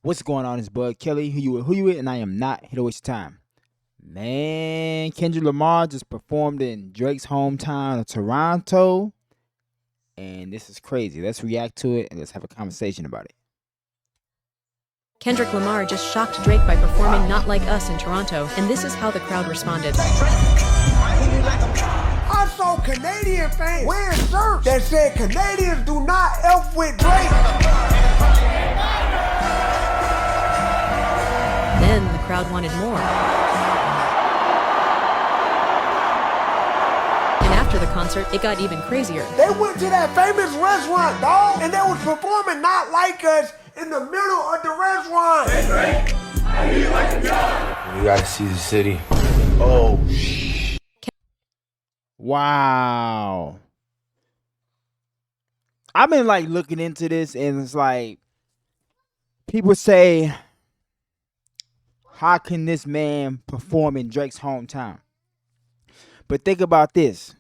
What's going on? It's Bud Kelly. Who you with? And I am not here to waste your time. Man, Kendrick Lamar just performed in Drake's hometown of Toronto. And this is crazy. Let's react to it and let's have a conversation about it. Kendrick Lamar just shocked Drake by performing Not Like Us in Toronto, and this is how the crowd responded. I saw Canadian fans wearing shirts that said Canadians do not F with Drake. Then the crowd wanted more. And after the concert, it got even crazier. They went to that famous restaurant, dog, and they was performing Not Like Us in the middle of the restaurant. Hey Drake, I hear you like a gun. You gotta see the city. Oh, Wow. I've been like looking into this and it's like people say, how can this man perform in Drake's hometown? But think about this.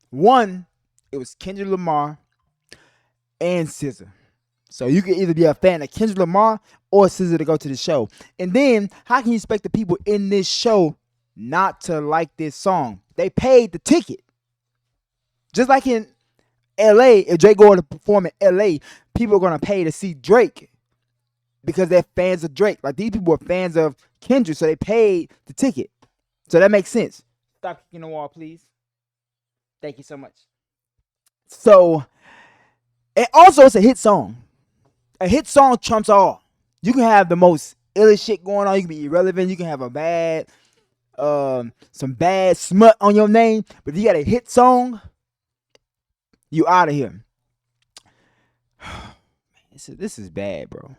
One, it was Kendrick Lamar and SZA. So you can either be a fan of Kendrick Lamar or SZA to go to the show. And then how can you expect the people in this show not to like this song? They paid the ticket. Just like in LA, if Drake going to perform in LA, people are going to pay to see Drake because they're fans of Drake. Like these people are fans of Kendrick, so they paid the ticket. So that makes sense. Stop kicking the wall, please. Thank you so much. So, and also it's a hit song. A hit song trumps all. You can have the most illest shit going on. You can be irrelevant. You can have a bad, some bad smut on your name. But if you got a hit song, you out of here. This is bad, bro.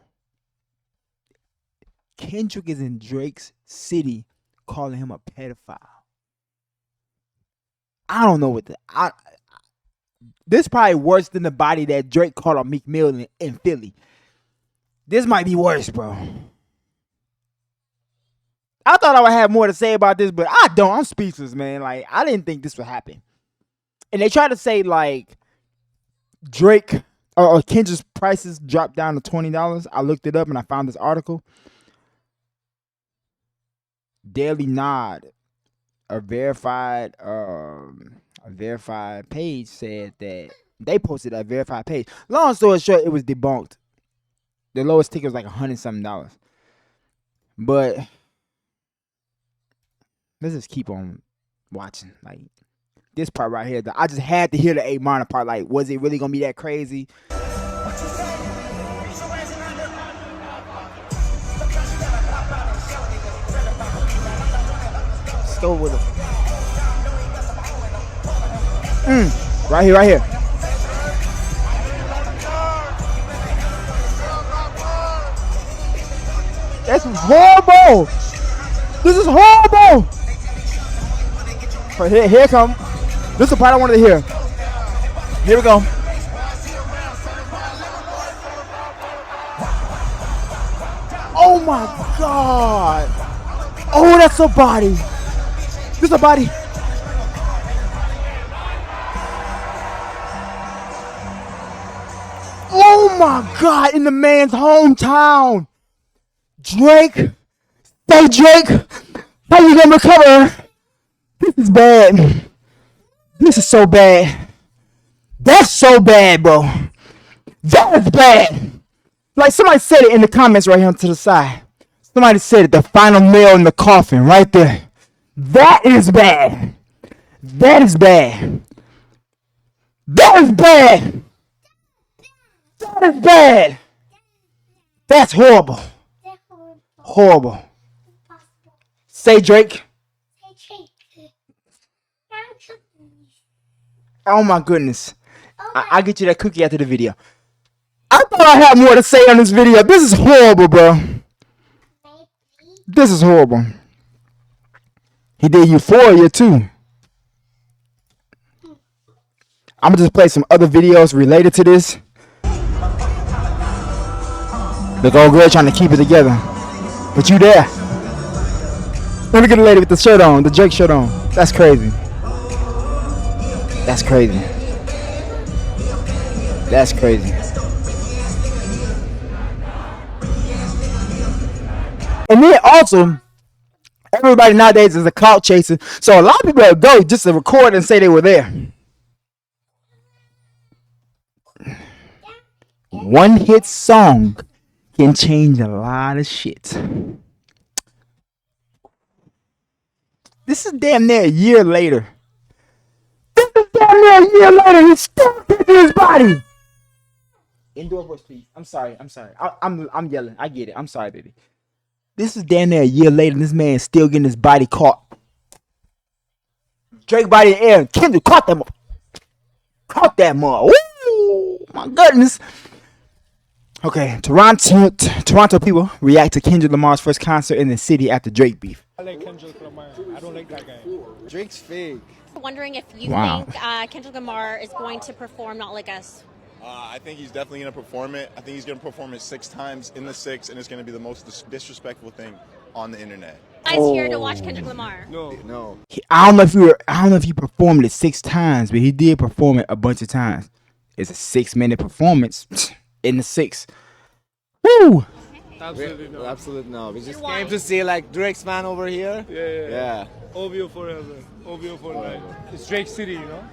Kendrick is in Drake's city calling him a pedophile. I don't know what this is probably worse than the body that Drake called on Meek Mill in Philly. This might be worse, bro. I thought I would have more to say about this, but I don't. I'm speechless, man. Like, I didn't think this would happen. And they try to say, like, Drake or Kendrick's prices dropped down to $20. I looked it up and I found this article. Daily Nod, a verified page said that they posted a verified page. Long story short, it was debunked. The lowest ticket was like $100-something. But let's just keep on watching. Like this part right here, I just had to hear the 8 minor part. Like, was it really gonna be that crazy? Let's go with it. Right here, right here. That's horrible. This is horrible. Right here it come. This is the part I wanted to hear. Here we go. Oh my God. Oh, that's a body. This is a body. Oh my God, in the man's hometown. Drake. Hey Drake, how you gonna recover? This is bad. This is so bad. That's so bad, bro. That is bad. Like somebody said it in the comments right here to the side. Somebody said it, the final nail in the coffin right there. That is bad. That is bad. That is bad. That is bad. That's horrible. Horrible. Say Drake. Oh my goodness. I'll get you that cookie after the video. I thought I had more to say on this video. This is horrible, bro. This is horrible. He did Euphoria too. I'm gonna just play some other videos related to this. Look, old girl trying to keep it together. But you there. Let me get a lady with the shirt on, the Drake shirt on. That's crazy. That's crazy. That's crazy. And then also, everybody nowadays is a clout chaser. So a lot of people will go just to record and say they were there. One hit song can change a lot of shit. This is damn near a year later. Damn near a year later, he's still kicking his body. Indoor voice, please. I'm sorry. I'm yelling. I get it. I'm sorry, baby. This is damn near a year later, and this man is still getting his body caught. Drake body in the air. Kendrick caught that mother. Caught that mother. Woo! My goodness. Okay, Toronto people react to Kendrick Lamar's first concert in the city after Drake beef. I like Kendrick Lamar. I don't like that guy. Drake's fake. Wondering if you Wow. think Kendrick Lamar is going to perform Not Like Us. I think he's definitely going to perform it. I think he's going to perform it 6 times in the 6, and it's going to be the most disrespectful thing on the internet. Guys here to watch Kendrick Lamar. No. I don't know if he performed it 6 times, but he did perform it a bunch of times. It's a 6-minute performance in the 6. Woo! Absolutely no. Absolutely no. We just Why? came to see like Drake's fan over here. Yeah. OVO forever. OVO for life. It's Drake City, you know?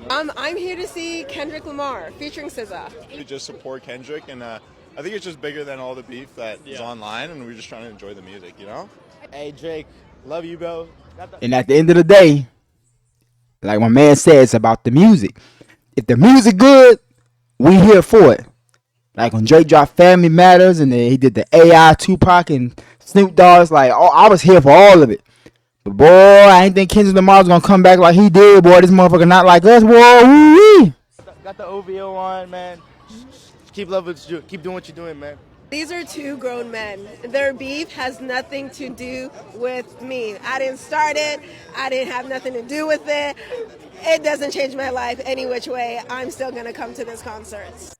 I'm here to see Kendrick Lamar featuring SZA. We just support Kendrick, and I think it's just bigger than all the beef that is online, and we're just trying to enjoy the music, you know? Hey Drake, love you, bro. And at the end of the day, like my man said, it's about the music. If the music good, we here for it. Like when Drake dropped Family Matters and then he did the AI Tupac and Snoop Dogg, it's like, oh, I was here for all of it. But boy, I ain't think Kendrick Lamar was gonna come back like he did. Boy, this motherfucker not like us. Boy, woo-wee. Got the OVO on, man. Keep loving, keep doing what you're doing, man. These are 2 grown men. Their beef has nothing to do with me. I didn't start it. I didn't have nothing to do with it. It doesn't change my life any which way. I'm still gonna come to this concert.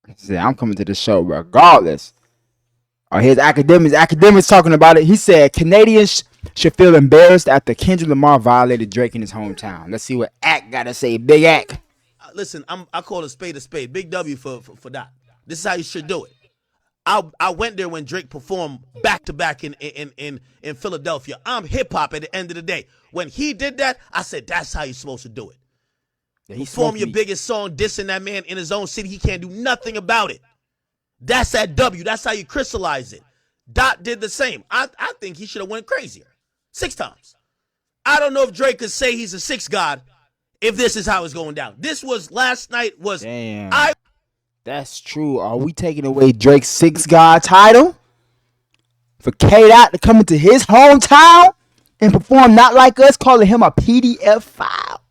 He said, I'm coming to the show regardless. Or his academics talking about it. He said Canadians should feel embarrassed after Kendrick Lamar violated Drake in his hometown. Let's see what Ack got to say. Big Ack. Listen, I call a spade a spade. Big W for that. This is how you should do it. I went there when Drake performed back to back in Philadelphia. I'm hip hop at the end of the day. When he did that, I said that's how you're supposed to do it. Yeah, Perform your biggest song, dissing that man in his own city. He can't do nothing about it. That's that W. That's how you crystallize it. Dot did the same. I think he should have went crazier. 6 times. I don't know if Drake could say he's a 6 god if this is how it's going down. This was last night was Damn. That's true. Are we taking away Drake's 6 god title for K-Dot to come into his hometown and perform Not Like Us, calling him a PDF file?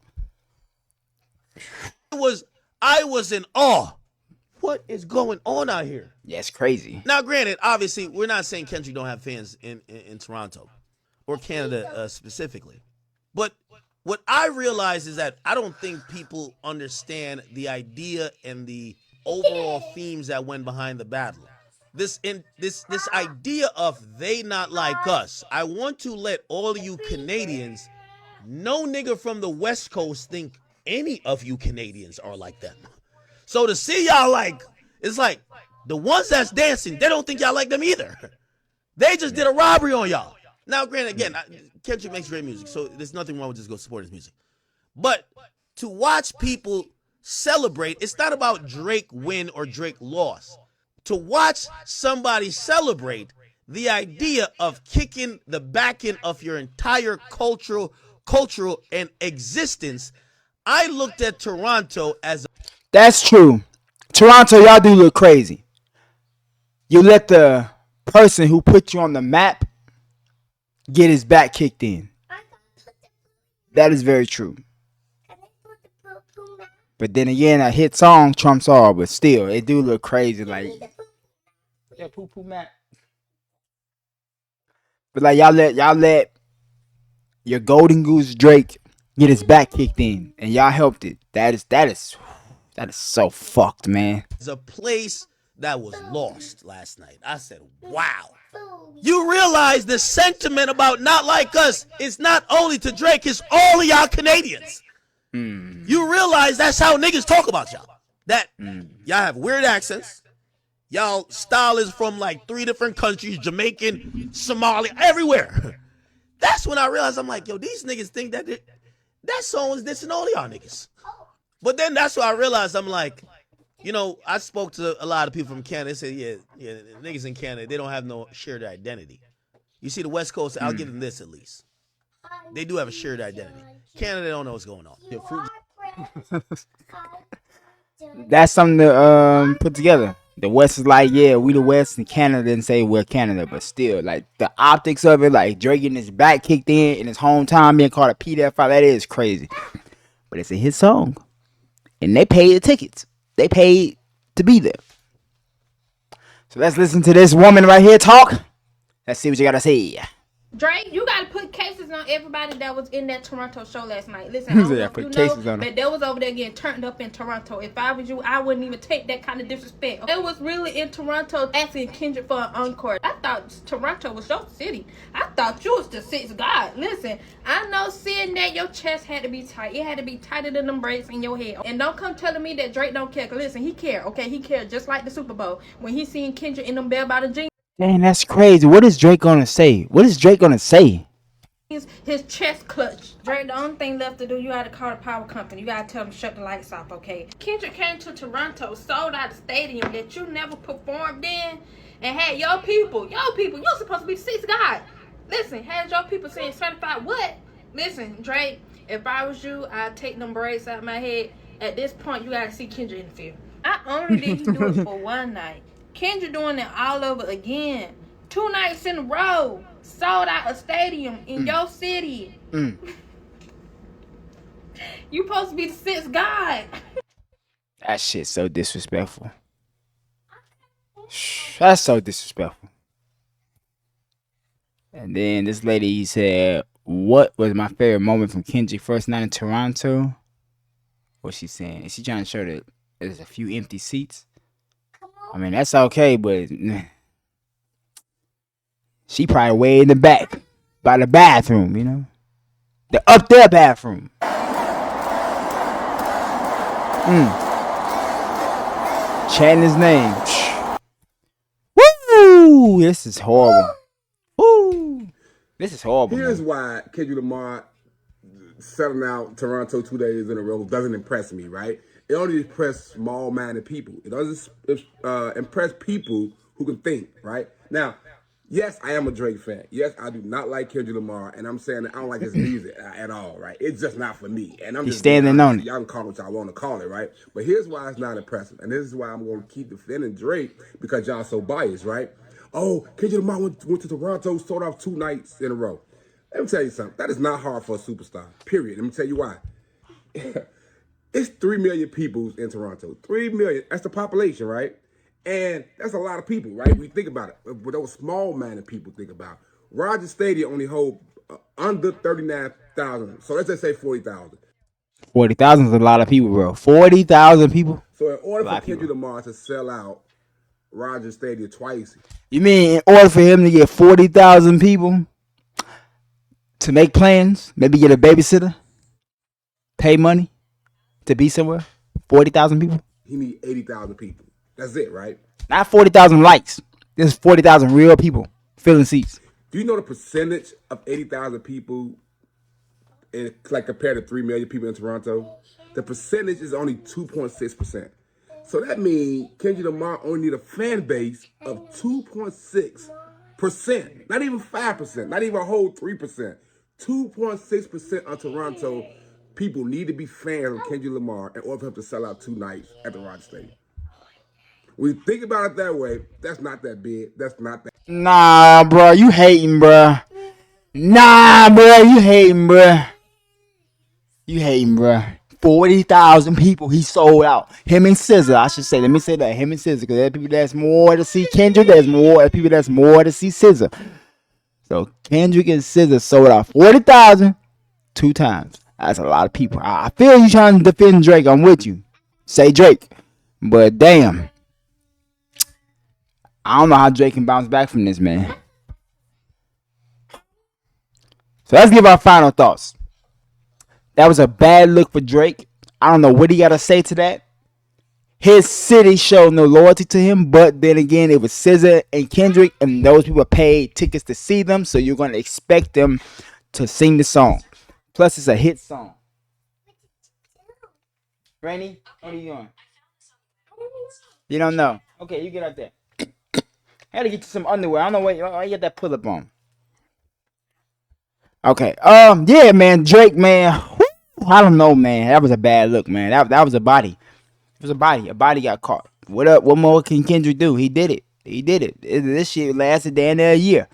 I was in awe. What is going on out here? Yeah, it's crazy. Now, granted, obviously, we're not saying Kendrick don't have fans in Toronto or Canada specifically. But what I realize is that I don't think people understand the idea and the overall themes that went behind the battle. This idea of they not like us. I want to let all of you Canadians, no nigga from the West Coast think any of you Canadians are like them. So to see y'all like, it's like the ones that's dancing, they don't think y'all like them either. They just did a robbery on y'all. Now, granted, again, Kendrick makes great music, so there's nothing wrong with just go support his music. But to watch people celebrate, it's not about Drake win or Drake loss. To watch somebody celebrate the idea of kicking the back end of your entire cultural and existence, I looked at Toronto as That's true. Toronto, y'all do look crazy. You let the person who put you on the map get his back kicked in. That is very true. But then again, a hit song trumps all, but still, it do look crazy. Like, yeah, poo poo map. But like y'all let your golden goose Drake get his back kicked in, and y'all helped it. That is so fucked, man. It's a place that was lost last night. I said, wow. You realize the sentiment about Not Like Us is not only to Drake, it's all of y'all Canadians. You realize that's how niggas talk about y'all. That y'all have weird accents, Y'all style is from like 3 different countries, Jamaican, Somali, everywhere. That's when I realized, I'm like, yo, these niggas think that song is dissing all y'all niggas. But then that's why I realized, I'm like, you know, I spoke to a lot of people from Canada. They said, yeah, niggas in Canada, they don't have no shared identity. You see, the West Coast, I'll give them this at least. They do have a shared identity. Canada, they don't know what's going on. That's something to put together. The West is like, yeah, we the West, and Canada didn't say we're Canada, but still, like the optics of it, like Drake getting his back kicked in his hometown, being called a pedophile, that is crazy. But it's a hit song, and they paid the tickets. They paid to be there. So let's listen to this woman right here talk. Let's see what you gotta say. Drake, you gotta put cases on everybody that was in that Toronto show last night. Listen, I don't know if you know, but they was over there getting turned up in Toronto. If I was you, I wouldn't even take that kind of disrespect. It was really in Toronto asking Kendrick for an encore. I thought Toronto was your city. I thought you was the sixth god. Listen, I know seeing that your chest had to be tight. It had to be tighter than them braids in your head. And don't come telling me that Drake don't care. Listen, he care, okay? He cared just like the Super Bowl. When he seen Kendrick in them bell bottom jeans. Dang, that's crazy. What is Drake gonna say? What is Drake gonna say? His chest clutched. Drake, the only thing left to do, you gotta call the power company. You gotta tell them to shut the lights off, okay? Kendrick came to Toronto, sold out the stadium that you never performed in, and had your people, you're supposed to be six God. Listen, had your people saying certified what? Listen, Drake, if I was you, I'd take them braids out of my head. At this point, you gotta see Kendrick in the field. Not only did he do it for one night, Kendrick doing it all over again. 2 nights in a row. Sold out a stadium in your city. You supposed to be the sixth god. That shit's so disrespectful. That's so disrespectful. And then this lady said, what was my favorite moment from Kendrick first night in Toronto? What's she saying? Is she trying to show that there's a few empty seats? I mean, that's okay, but she probably way in the back by the bathroom, you know? The up there bathroom. Chanting his name. Woo! This is horrible. Woo! This is horrible. Here's why Kendrick Lamar selling out Toronto 2 days in a row doesn't impress me, right? It only impresses small-minded people. It doesn't impress people who can think, right? Now, yes, I am a Drake fan. Yes, I do not like Kendrick Lamar, and I'm saying that I don't like his music at all, right? It's just not for me. And I'm He's just standing on it. Y'all can call it what y'all want to call it, right? But here's why it's not impressive, and this is why I'm going to keep defending Drake, because y'all so biased, right? Oh, Kendrick Lamar went to Toronto, sold off 2 nights in a row. Let me tell you something. That is not hard for a superstar, period. Let me tell you why. It's 3 million people in Toronto. 3 million. That's the population, right? And that's a lot of people, right? We think about it. What those small-minded people think about. Rogers Stadium only hold under 39,000. So let's just say 40,000. 40,000 is a lot of people, bro. 40,000 people? So in order for Kendrick Lamar to sell out Rogers Stadium twice. You mean in order for him to get 40,000 people to make plans, maybe get a babysitter, pay money to be somewhere? 40,000 people? He need 80,000 people. That's it, right? Not 40,000 likes. This is 40,000 real people filling seats. Do you know the percentage of 80,000 people like compared to 3 million people in Toronto? The percentage is only 2.6%. So that means Kendrick Lamar only need a fan base of 2.6%. Not even 5%. Not even a whole 3%. 2.6% of Toronto people need to be fans of Kendrick Lamar in order for him to sell out 2 nights at the Rogers Stadium. When you think about it that way, that's not that big. That's not that. Nah, bro, you hating, bro. Nah, bro, you hating, bro. You hating, bro. 40,000 people he sold out. Him and SZA, I should say. Let me say that. Him and SZA, because there's people that's more to see Kendrick. There's people that's more to see SZA. So Kendrick and SZA sold out 40,000 2 times. That's a lot of people. I feel you trying to defend Drake. I'm with you. Say Drake. But damn. I don't know how Drake can bounce back from this, man. So let's give our final thoughts. That was a bad look for Drake. I don't know what he got to say to that. his city showed no loyalty to him. But then again, it was SZA and Kendrick, and those people paid tickets to see them, so you're gonna expect them to sing the song. Plus, it's a hit song. Rainy, what are you doing? You don't know. Okay, you get out there. I gotta get you some underwear. I don't know why you got that pull up on. Okay. Yeah, man. Drake, man. Whew, I don't know, man. That was a bad look, man. That was a body. It was a body. A body got caught. What up? What more can Kendrick do? He did it. He did it. This shit lasted damn near a year.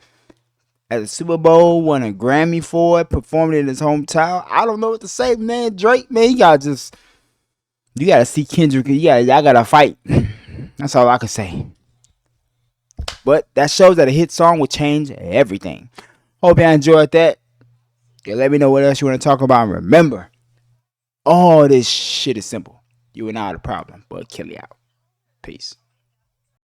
At the Super Bowl, won a Grammy for it, performed in his hometown. I don't know what to say, man. Drake, man, you gotta see Kendrick. Y'all gotta fight. That's all I can say. But that shows that a hit song will change everything. Hope y'all enjoyed that. Yeah, let me know what else you want to talk about. And remember, all this shit is simple. You and I are the problem, but kill you out. Peace.